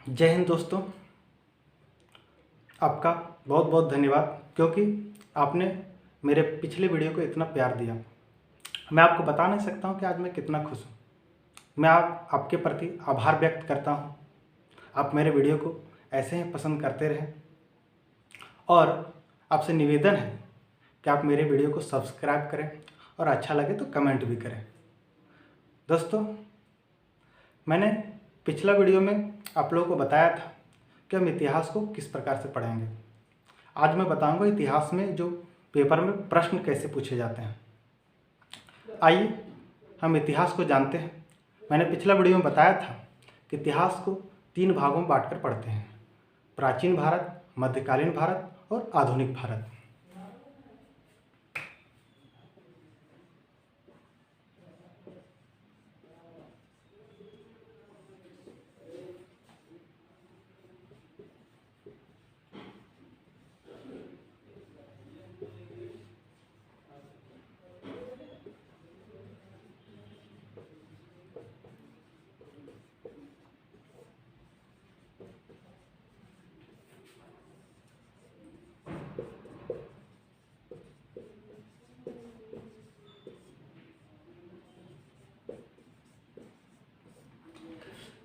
जय हिंद दोस्तों। आपका बहुत बहुत धन्यवाद क्योंकि आपने मेरे पिछले वीडियो को इतना प्यार दिया। मैं आपको बता नहीं सकता हूं कि आज मैं कितना खुश हूं। मैं आपके प्रति आभार व्यक्त करता हूं। आप मेरे वीडियो को ऐसे ही पसंद करते रहें और आपसे निवेदन है कि आप मेरे वीडियो को सब्सक्राइब करें और अच्छा लगे तो कमेंट भी करें। दोस्तों, मैंने पिछला वीडियो में आप लोगों को बताया था कि हम इतिहास को किस प्रकार से पढ़ेंगे। आज मैं बताऊंगा इतिहास में जो पेपर में प्रश्न कैसे पूछे जाते हैं। आइए हम इतिहास को जानते हैं। मैंने पिछला वीडियो में बताया था कि इतिहास को 3 भागों में बांटकर पढ़ते हैं: प्राचीन भारत, मध्यकालीन भारत और आधुनिक भारत।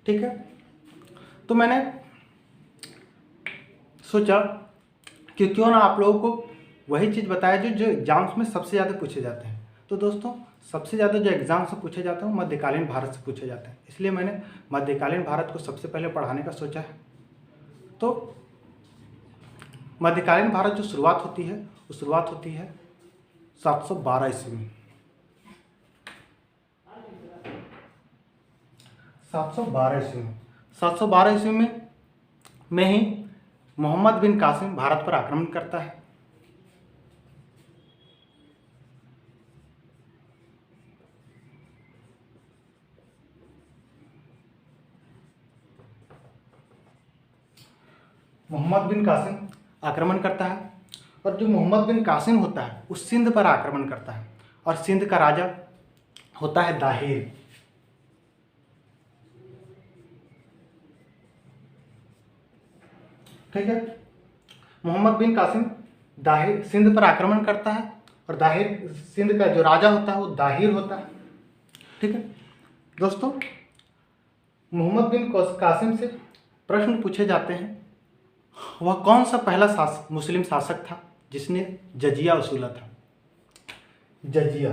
ठीक है, तो मैंने सोचा कि क्यों ना आप लोगों को वही चीज़ बताया जो एग्जाम्स में सबसे ज़्यादा पूछे जाते हैं। तो दोस्तों, सबसे ज़्यादा जो एग्जाम से पूछे जाते हैं वो मध्यकालीन भारत से पूछे जाते हैं, इसलिए मैंने मध्यकालीन भारत को सबसे पहले पढ़ाने का सोचा है। तो मध्यकालीन भारत जो शुरुआत होती है वो शुरुआत होती है 712 ईस्वी में। 712 ईस्वी में 712 ईस्वी में ही मोहम्मद बिन कासिम भारत पर आक्रमण करता है। मोहम्मद बिन कासिम आक्रमण करता है और जो मोहम्मद बिन कासिम होता है वो सिंध पर आक्रमण करता है और सिंध का राजा होता है दाहिर। ठीक है, मोहम्मद बिन कासिम दाहिर सिंध पर आक्रमण करता है और दाहिर सिंध का जो राजा होता है वो दाहिर होता है। ठीक है दोस्तों, मोहम्मद बिन कासिम से प्रश्न पूछे जाते हैं वह कौन सा पहला मुस्लिम शासक था जिसने जजिया वसूला था। जजिया,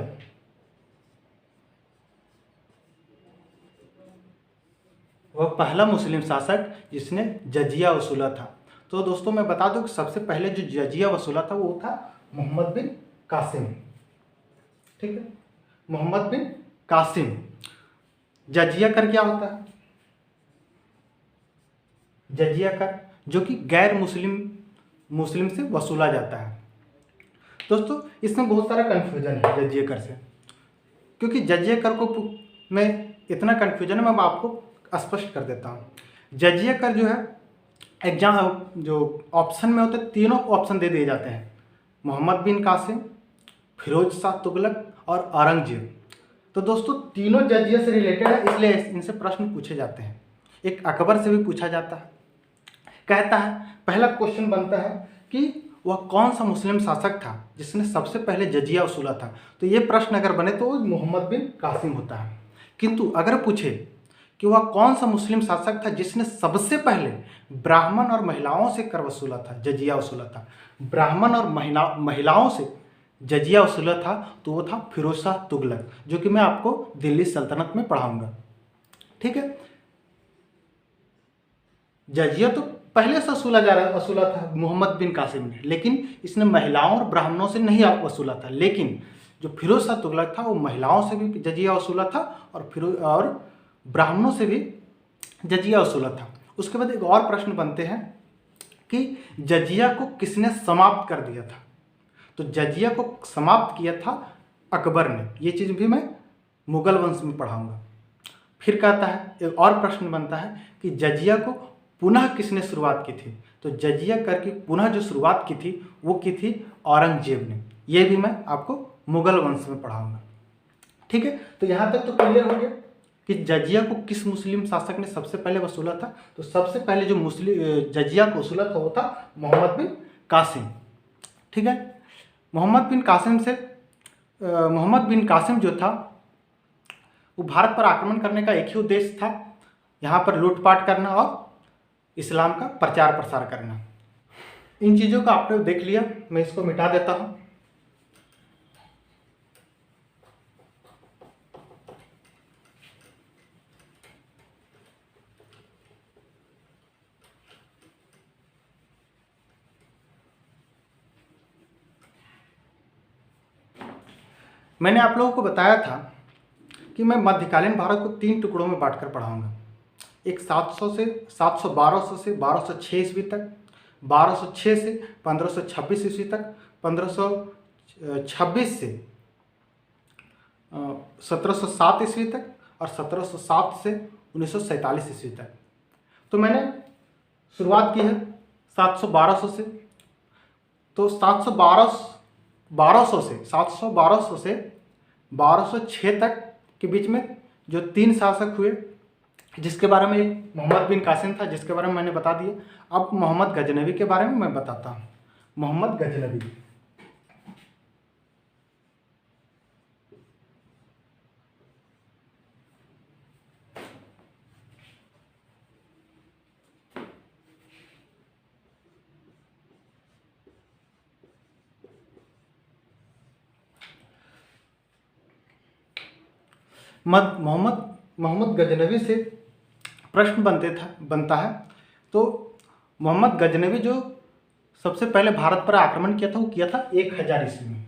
वह पहला मुस्लिम शासक जिसने जजिया वसूला था। तो दोस्तों, मैं बता दूं कि सबसे पहले जो जजिया वसूला था वो था मोहम्मद बिन कासिम। ठीक है, मोहम्मद बिन कासिम। जजिया कर क्या होता है? जजिया कर जो कि गैर मुस्लिम से वसूला जाता है। दोस्तों, इसमें बहुत सारा कन्फ्यूजन है जजिया कर से, क्योंकि जजिया कर को में इतना कन्फ्यूजन है, मैं आपको स्पष्ट कर देता हूँ। जजिया कर जो है एग्जाम जो ऑप्शन में होते हैं, तीनों ऑप्शन दे दिए जाते हैं: मोहम्मद बिन कासिम, फिरोज शाह तुगलक और औरंगजेब। तो दोस्तों, तीनों जजिया से रिलेटेड है, इसलिए इनसे प्रश्न पूछे जाते हैं। एक अकबर से भी पूछा जाता है। कहता है, पहला क्वेश्चन बनता है कि वह कौन सा मुस्लिम शासक था जिसने सबसे पहले जजिया वसूला था। तो ये प्रश्न अगर बने तो मोहम्मद बिन कासिम होता है। किंतु अगर पूछे कि वह कौन सा मुस्लिम शासक था जिसने सबसे पहले ब्राह्मण और महिलाओं से कर वसूला था, जजिया वसूला था, ब्राह्मण और महिलाओं से जजिया वसूला था, तो वो था फिरोज शाह तुगलक, जो कि मैं आपको दिल्ली सल्तनत में पढ़ाऊंगा। ठीक है, जजिया तो पहले से वसूला था मोहम्मद बिन कासिम ने, लेकिन इसने महिलाओं और ब्राह्मणों से नहीं वसूला था। लेकिन जो फिरोज शाह तुगलक था वो महिलाओं से भी जजिया वसूला था और ब्राह्मणों से भी जजिया वसूला था। उसके बाद एक और प्रश्न बनते हैं कि जजिया को किसने समाप्त कर दिया था। तो जजिया को समाप्त किया था अकबर ने। ये चीज़ भी मैं मुगल वंश में पढ़ाऊंगा। फिर कहता है, एक और प्रश्न बनता है कि जजिया को पुनः किसने शुरुआत की थी। तो जजिया कर की पुनः जो शुरुआत की थी वो की थी औरंगजेब ने। ये भी मैं आपको मुगल वंश में पढ़ाऊंगा। ठीक है, तो यहाँ तक तो क्लियर हो गया। कि जजिया को किस मुस्लिम शासक ने सबसे पहले वसूला था, तो सबसे पहले जो मुस्लिम जजिया को वसूला था वो था मोहम्मद बिन कासिम। ठीक है, मोहम्मद बिन कासिम जो था वो भारत पर आक्रमण करने का एक ही उद्देश्य था, यहाँ पर लूटपाट करना और इस्लाम का प्रचार प्रसार करना। इन चीज़ों को आपने देख लिया, मैं इसको मिटा देता हूँ। मैंने आप लोगों को बताया था कि मैं मध्यकालीन भारत को 3 टुकड़ों में बांटकर पढ़ाऊंगा। एक 1200 से 1206 ईस्वी तक, 1206 से 1526 ईस्वी तक, 1526 से 1707 ईस्वी तक और 1707 से 1947 ईस्वी तक। तो मैंने शुरुआत की है 700 से, तो 712 से 1206 तक के बीच में जो 3 शासक हुए, जिसके बारे में एक मोहम्मद बिन कासिम था, जिसके बारे में मैंने बता दिया। अब मोहम्मद गजनवी के बारे में मैं बताता हूँ। मोहम्मद गजनवी मोहम्मद गजनवी से प्रश्न बनता है। तो मोहम्मद गजनवी जो सबसे पहले भारत पर आक्रमण किया था वो किया था 1000 ईस्वी में।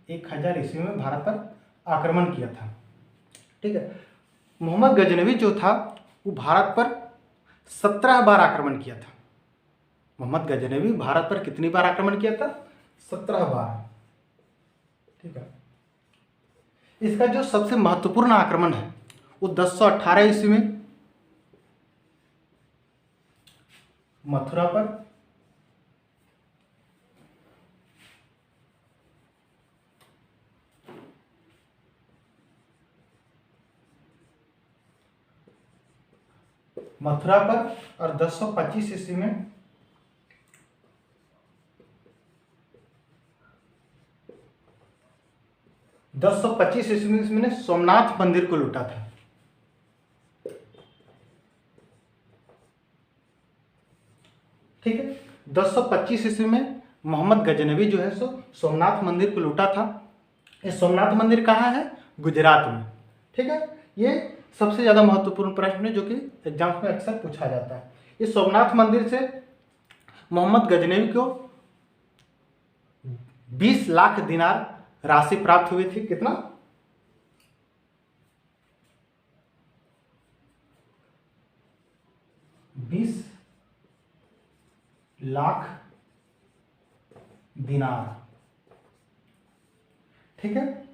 1000 ईस्वी में भारत पर आक्रमण किया था। ठीक है, मोहम्मद गजनवी जो था वो भारत पर 17 बार आक्रमण किया था। मोहम्मद गजनवी भारत पर कितनी बार आक्रमण किया था? 17 बार। ठीक है, इसका जो सबसे महत्वपूर्ण आक्रमण है वो 1018 ईस्वी में मथुरा पर, और 1025 ईस्वी में ने सोमनाथ मंदिर को लूटा था। ठीक है, 1025 ईस्वी में मोहम्मद गजनवी जो है सो सोमनाथ मंदिर को लूटा था। ये सोमनाथ मंदिर कहाँ है? गुजरात में। ठीक है, ये सबसे ज़्यादा महत्वपूर्ण प्रश्न है जो कि एग्जाम्स में अक्सर पूछा जाता है। इस सोमनाथ मंदिर से मोहम्मद गजनवी को 20 लाख दिनार राशि प्राप्त हुई थी। कितना? 20 लाख दिनार। ठीक है,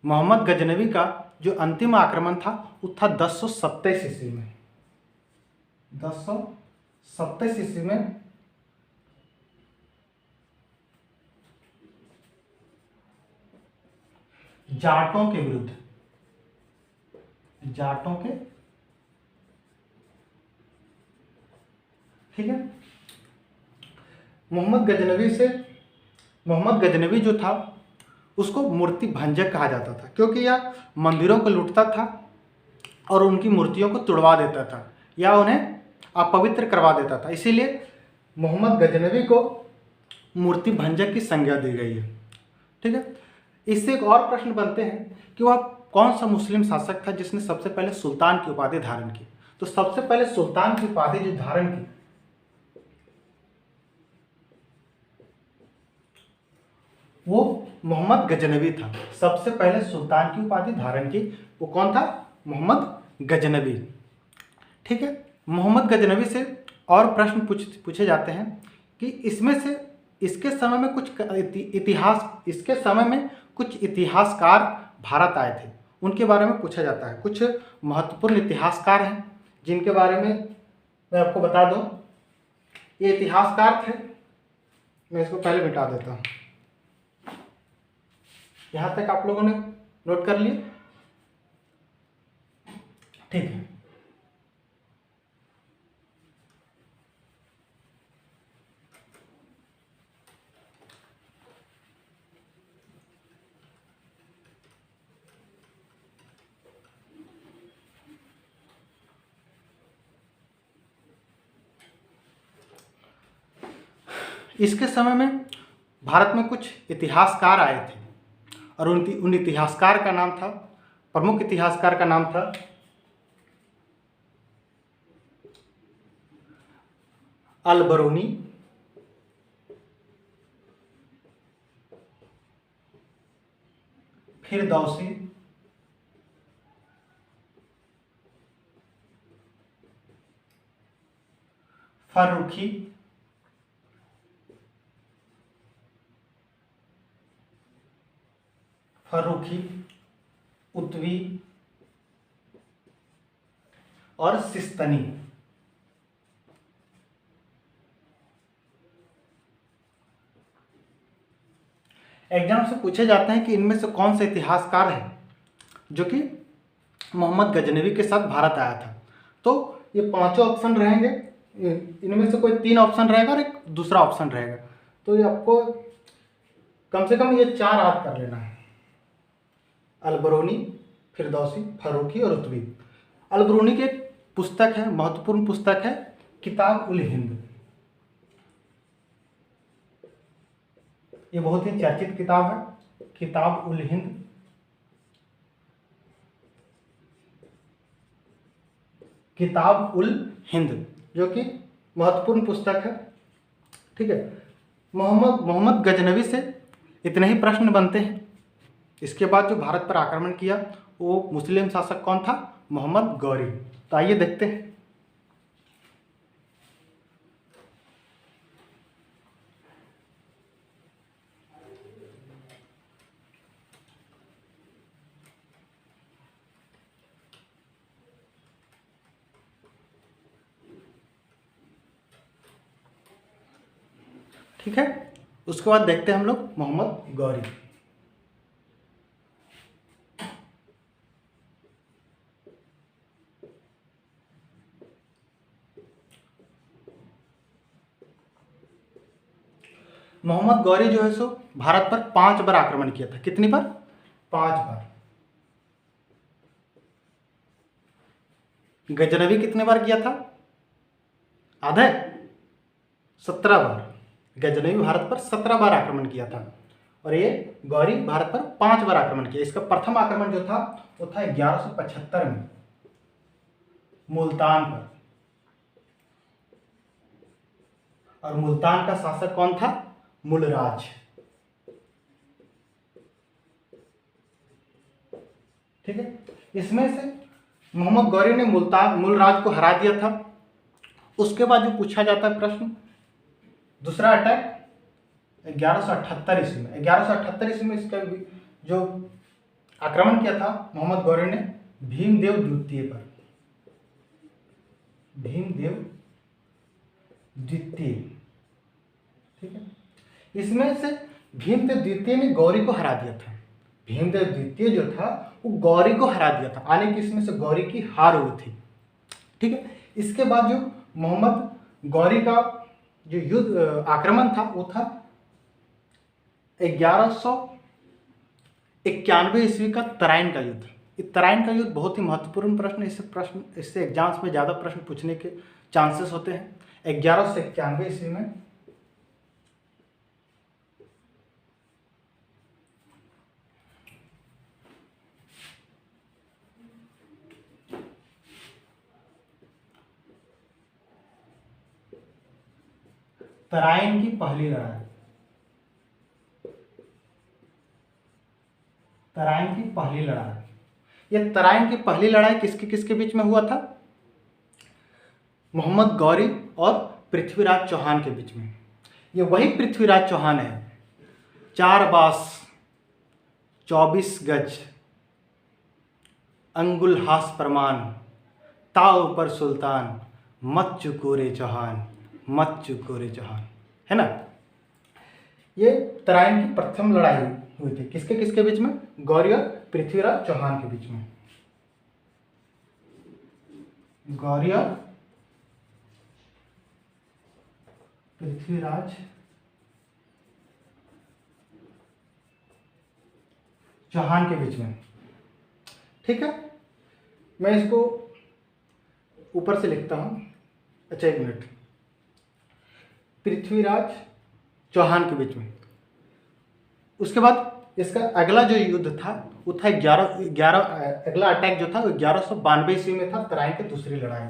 मोहम्मद गजनवी का जो अंतिम आक्रमण था वो था 1027 ईस्वी में। 1027 ईस्वी में जाटों के विरुद्ध, जाटों के। ठीक है, मोहम्मद गजनवी जो था उसको मूर्ति भंजक कहा जाता था, क्योंकि यह मंदिरों को लूटता था और उनकी मूर्तियों को तुड़वा देता था या उन्हें अपवित्र करवा देता था। इसीलिए मोहम्मद गजनवी को मूर्ति भंजक की संज्ञा दी गई है। ठीक है, इससे एक और प्रश्न बनते हैं कि वह कौन सा मुस्लिम शासक था जिसने सबसे पहले सुल्तान की उपाधि धारण की। तो सबसे पहले सुल्तान की उपाधि जो धारण की वो मोहम्मद गजनवी था। सबसे पहले सुल्तान की उपाधि धारण की वो कौन था? मोहम्मद गजनवी। ठीक है, मोहम्मद गजनवी से और प्रश्न पूछे जाते हैं कि इसमें से इसके समय में कुछ इतिहासकार भारत आए थे, उनके बारे में पूछा जाता है। कुछ महत्वपूर्ण इतिहासकार हैं जिनके बारे में मैं आपको बता दूं। ये इतिहासकार थे, मैं इसको पहले मिटा देता हूँ। यहाँ तक आप लोगों ने नोट कर लिए। ठीक है। इसके समय में भारत में कुछ इतिहासकार आए थे और उन इतिहासकार का नाम था, प्रमुख इतिहासकार का नाम था अल-बरूनी, फिरदौसी, फर्रुखी, उत्वी और सिस्तनी। एग्जाम से पूछे जाते हैं कि इनमें से कौन से इतिहासकार हैं जो कि मोहम्मद गजनवी के साथ भारत आया था। तो ये पांचों ऑप्शन रहेंगे, इनमें से कोई 3 ऑप्शन रहेगा और एक दूसरा ऑप्शन रहेगा। तो ये आपको कम से कम ये 4 याद कर लेना है, अल-बरूनी, फिरदौसी, फर्रुखी और उत्वी। अल-बरूनी की एक पुस्तक है, महत्वपूर्ण पुस्तक है, किताब उल हिंद। ये बहुत ही चर्चित किताब है, किताब उल हिंद। किताब उल हिंद जो कि महत्वपूर्ण पुस्तक है। ठीक है। मोहम्मद गजनवी से इतने ही प्रश्न बनते हैं। इसके बाद जो भारत पर आक्रमण किया वो मुस्लिम शासक कौन था? मोहम्मद गौरी। तो आइए देखते हैं। ठीक है, उसके बाद देखते हैं हम लोग मोहम्मद गौरी। मोहम्मद गौरी जो है सो भारत पर 5 बार आक्रमण किया था। कितनी बार? 5 बार। गजनवी कितने बार किया था? आधे 17 बार। गजनवी भारत पर 17 बार आक्रमण किया था और ये गौरी भारत पर 5 बार आक्रमण किया। इसका प्रथम आक्रमण जो था वो था 1175 में मुल्तान पर, और मुल्तान का शासक कौन था? मूलराज। ठीक है। इसमें से मोहम्मद गौरी ने मूलराज को हरा दिया था। उसके बाद जो पूछा जाता है प्रश्न, दूसरा अटैक 1178 ईस्वी में। 1178 ईस्वी में इसका जो आक्रमण किया था मोहम्मद गौरी ने भीमदेव द्वितीय पर। भीमदेव द्वितीय। ठीक है। इसमें से भीमदेव द्वितीय ने गौरी को हरा दिया था। भीमदेव द्वितीय जो था वो गौरी को हरा दिया था, यानी कि इसमें से गौरी की हार हुई थी। ठीक है। इसके बाद जो मोहम्मद गौरी का जो युद्ध आक्रमण था वो था 1191 ईस्वी का तराइन का युद्ध। ये तराइन का युद्ध बहुत ही महत्वपूर्ण प्रश्न, इससे एग्जाम्स में ज़्यादा प्रश्न पूछने के चांसेस होते हैं। 1191 ईस्वी में तराइन की पहली लड़ाई। तराइन की पहली लड़ाई। यह तराइन की पहली लड़ाई किसके किसके बीच में हुआ था? मोहम्मद गौरी और पृथ्वीराज चौहान के बीच में। ये वही पृथ्वीराज चौहान है, 4 बास 24 गज, अंगुलहास प्रमाण, ताव पर सुल्तान, मत चुको रे चौहान, मत चुको रे चौहान, है ना। ये तराइन की प्रथम लड़ाई हुई थी। किसके किसके बीच में? गौरी और पृथ्वीराज चौहान के बीच में। गौरी और पृथ्वीराज चौहान के बीच में। ठीक है, मैं इसको ऊपर से लिखता हूं। अच्छा, एक मिनट। पृथ्वीराज चौहान के बीच में। उसके बाद इसका अगला जो युद्ध था वो था 11 अगला अटैक जो था वो 1192 ईस्वी में था, तराइन की दूसरी लड़ाई।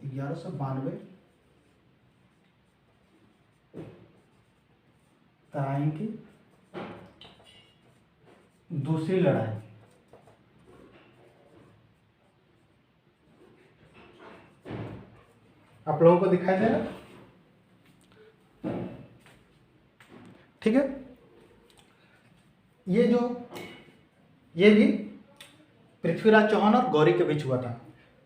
1192 तराइन की दूसरी लड़ाई। आप लोगों को दिखाई दे रहा है? ठीक है, ये भी पृथ्वीराज चौहान और गौरी के बीच हुआ था।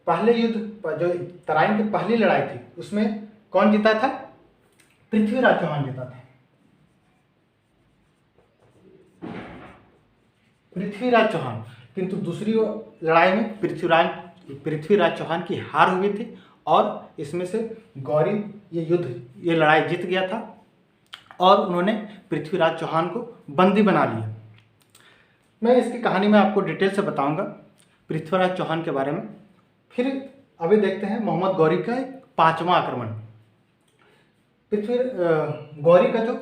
पहले युद्ध जो तराइन की पहली लड़ाई थी उसमें कौन जीता था? पृथ्वीराज चौहान जीता था। पृथ्वीराज चौहान। किंतु दूसरी लड़ाई में पृथ्वीराज चौहान की हार हुई थी और इसमें से गौरी ये लड़ाई जीत गया था और उन्होंने पृथ्वीराज चौहान को बंदी बना लिया। मैं इसकी कहानी में आपको डिटेल से बताऊंगा पृथ्वीराज चौहान के बारे में। फिर अभी देखते हैं मोहम्मद गौरी का एक 5वां आक्रमण। गौरी का जो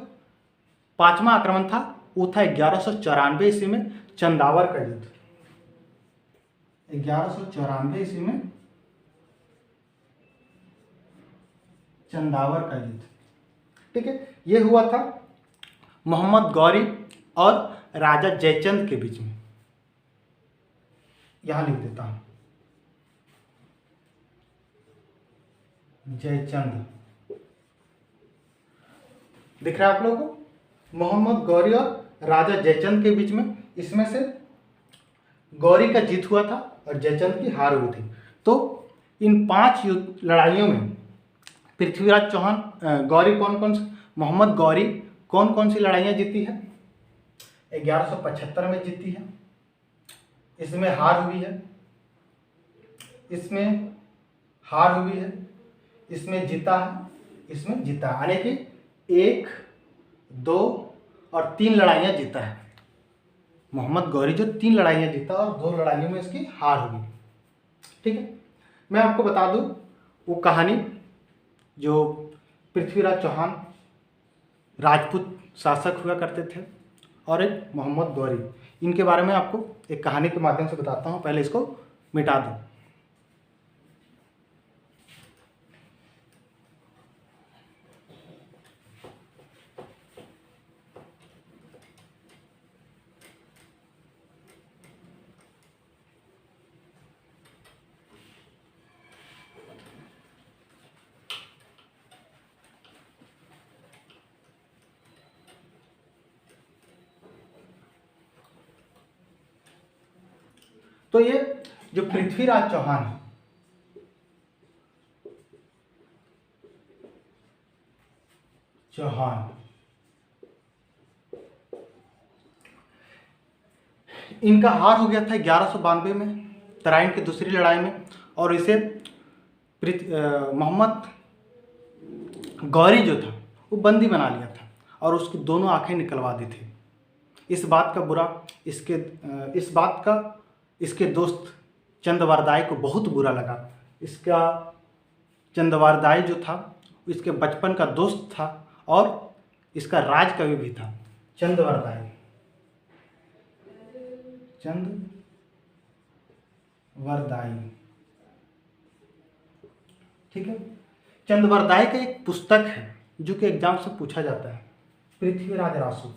5वां आक्रमण था वो था 1194 ईस्वी में चंदावर का युद्ध। 1194 ईस्वी में चंदावर का युद्ध। ठीक है, ये हुआ था मोहम्मद गौरी और राजा जयचंद के बीच में। यहां लिख देता हूं, जयचंद। दिख रहा है आप लोगों को? मोहम्मद गौरी और राजा जयचंद के बीच में। इसमें से गौरी का जीत हुआ था और जयचंद की हार हुई थी। तो इन 5 लड़ाइयों में पृथ्वीराज चौहान मोहम्मद गौरी कौन कौन सी लड़ाइयाँ जीती है? 1175 में जीती है, इसमें हार हुई है, इसमें हार हुई है, इसमें जीता है, इसमें जीता है। यानी कि 1, 2 और 3 लड़ाइयाँ जीता है मोहम्मद गौरी, जो 3 लड़ाइयाँ जीता और 2 लड़ाइयों में इसकी हार हुई। ठीक है, मैं आपको बता दूं वो कहानी जो पृथ्वीराज चौहान राजपूत शासक हुआ करते थे और एक मोहम्मद गौरी, इनके बारे में आपको एक कहानी के माध्यम से बताता हूँ। पहले इसको मिटा दूँ। तो ये जो पृथ्वीराज चौहान है, इनका हार हो गया था 1192 में तराइन की दूसरी लड़ाई में और इसे मोहम्मद गौरी जो था वो बंदी बना लिया था और उसकी दोनों आंखें निकलवा दी थी। इस बात का इसके दोस्त चंदवारदाई को बहुत बुरा लगा। इसका चंदवारदाई जो था इसके बचपन का दोस्त था और इसका राज कवि भी था। चंदवारदाई ठीक है। चंदवारदाई का एक पुस्तक है जो कि एग्जाम से पूछा जाता है, पृथ्वीराज रासो।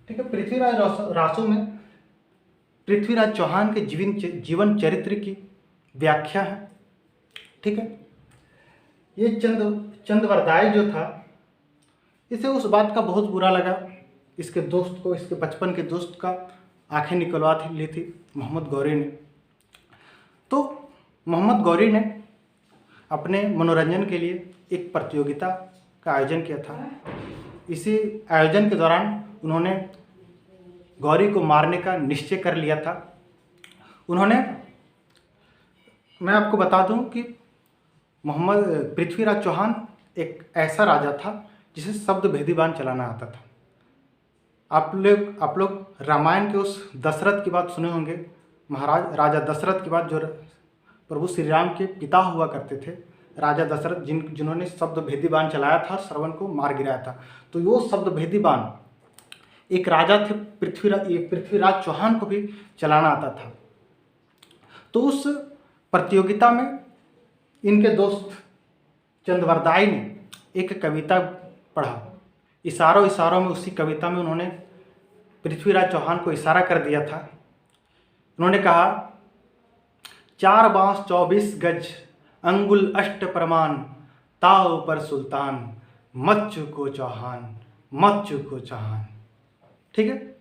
ठीक है, पृथ्वीराज रासो में पृथ्वीराज चौहान के जीवन चरित्र की व्याख्या है। ठीक है, ये चंदवारदाई जो था इसे उस बात का बहुत बुरा लगा, इसके दोस्त को, इसके बचपन के दोस्त का आंखें निकलवा ली थी मोहम्मद गौरी ने। तो मोहम्मद गौरी ने अपने मनोरंजन के लिए एक प्रतियोगिता का आयोजन किया था इसी आयोजन के दौरान उन्होंने गौरी को मारने का निश्चय कर लिया था। उन्होंने, मैं आपको बता दूं कि पृथ्वीराज चौहान एक ऐसा राजा था जिसे शब्द भेदी बाण चलाना आता था। आप लोग रामायण के उस दशरथ की बात सुने होंगे, महाराज राजा दशरथ की बात, जो प्रभु श्री राम के पिता हुआ करते थे, राजा दशरथ, जिन्होंने शब्द भेदी बाण चलाया था और श्रवण को मार गिराया था। तो वो शब्द भेदी बाण एक राजा थे पृथ्वीराज चौहान को भी चलाना आता था। तो उस प्रतियोगिता में इनके दोस्त चंद्रवरदाई ने एक कविता पढ़ा। इशारों में उसी कविता में उन्होंने पृथ्वीराज चौहान को इशारा कर दिया था। उन्होंने कहा, 4 बांस 24 गज अंगुल अष्ट प्रमाण, ताव पर सुल्तान, मत चूको चौहान, मत चूको चौहान। ठीक है,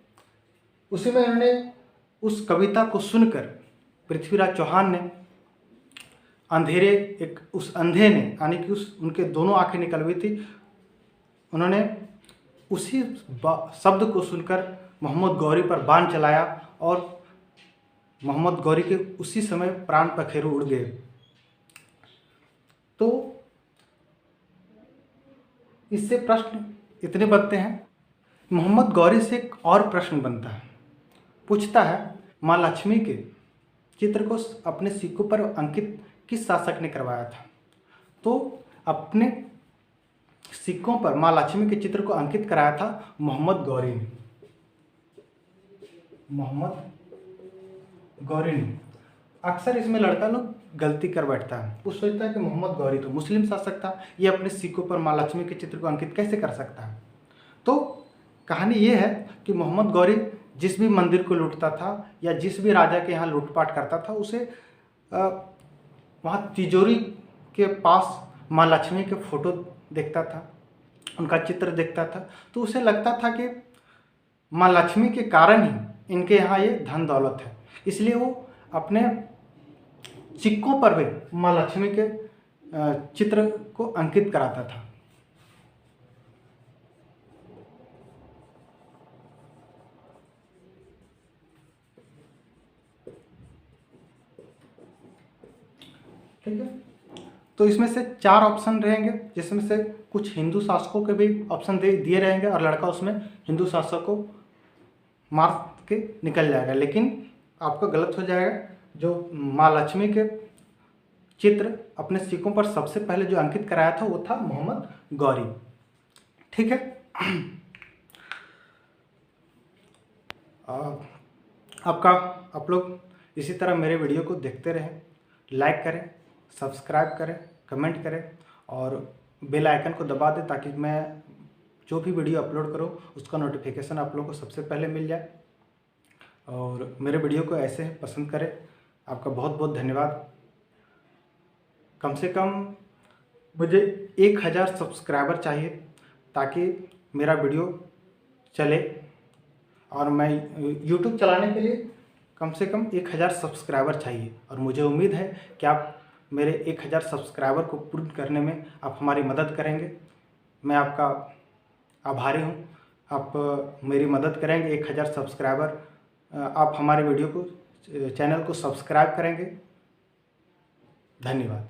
उसी में उन्होंने उस कविता को सुनकर पृथ्वीराज चौहान ने उस अंधे ने, यानी कि उनके दोनों आंखें निकल हुई थी, उन्होंने उसी शब्द को सुनकर मोहम्मद गौरी पर बाण चलाया और मोहम्मद गौरी के उसी समय प्राण पखेरु उड़ गए। तो इससे प्रश्न इतने बनते हैं, मोहम्मद गौरी से एक और प्रश्न बनता है, पूछता है, माँ लक्ष्मी के चित्र को अपने सिक्कों पर अंकित किस शासक ने करवाया था? तो अपने सिक्कों पर माँ लक्ष्मी के चित्र को अंकित कराया था मोहम्मद गौरी ने। मोहम्मद गौरी ने। अक्सर इसमें लड़का लोग गलती कर बैठता है, वो सोचता है कि मोहम्मद गौरी तो मुस्लिम शासक था, ये अपने सिक्कों पर माँ लक्ष्मी के चित्र को अंकित कैसे कर सकता है? तो कहानी ये है कि मोहम्मद गौरी जिस भी मंदिर को लूटता था या जिस भी राजा के यहाँ लूटपाट करता था, उसे वहाँ तिजोरी के पास माँ लक्ष्मी के फोटो देखता था, उनका चित्र देखता था, तो उसे लगता था कि माँ लक्ष्मी के कारण ही इनके यहाँ ये धन दौलत है, इसलिए वो अपने सिक्कों पर भी माँ लक्ष्मी के चित्र को अंकित कराता था। ठीक है, तो इसमें से 4 ऑप्शन रहेंगे, जिसमें से कुछ हिंदू शासकों के भी ऑप्शन दिए रहेंगे और लड़का उसमें हिंदू शासक को मार के निकल जाएगा। लेकिन आपका गलत हो जाएगा, जो माँ लक्ष्मी के चित्र अपने सिक्कों पर सबसे पहले जो अंकित कराया था वो था मोहम्मद गौरी। ठीक है, आप लोग इसी तरह मेरे वीडियो को देखते रहें, लाइक करें, सब्सक्राइब करें, कमेंट करें और बेल आइकन को दबा दें ताकि मैं जो भी वीडियो अपलोड करूं उसका नोटिफिकेशन आप लोगों को सबसे पहले मिल जाए। और मेरे वीडियो को ऐसे पसंद करें। आपका बहुत बहुत धन्यवाद। कम से कम मुझे 1000 सब्सक्राइबर चाहिए ताकि मेरा वीडियो चले, और मैं यूट्यूब चलाने के लिए कम से कम 1000 सब्सक्राइबर चाहिए। और मुझे उम्मीद है कि आप मेरे 1000 सब्सक्राइबर को पूर्ण करने में आप हमारी मदद करेंगे। मैं आपका आभारी हूँ, आप मेरी मदद करेंगे। 1000 सब्सक्राइबर आप हमारे वीडियो को, चैनल को सब्सक्राइब करेंगे। धन्यवाद।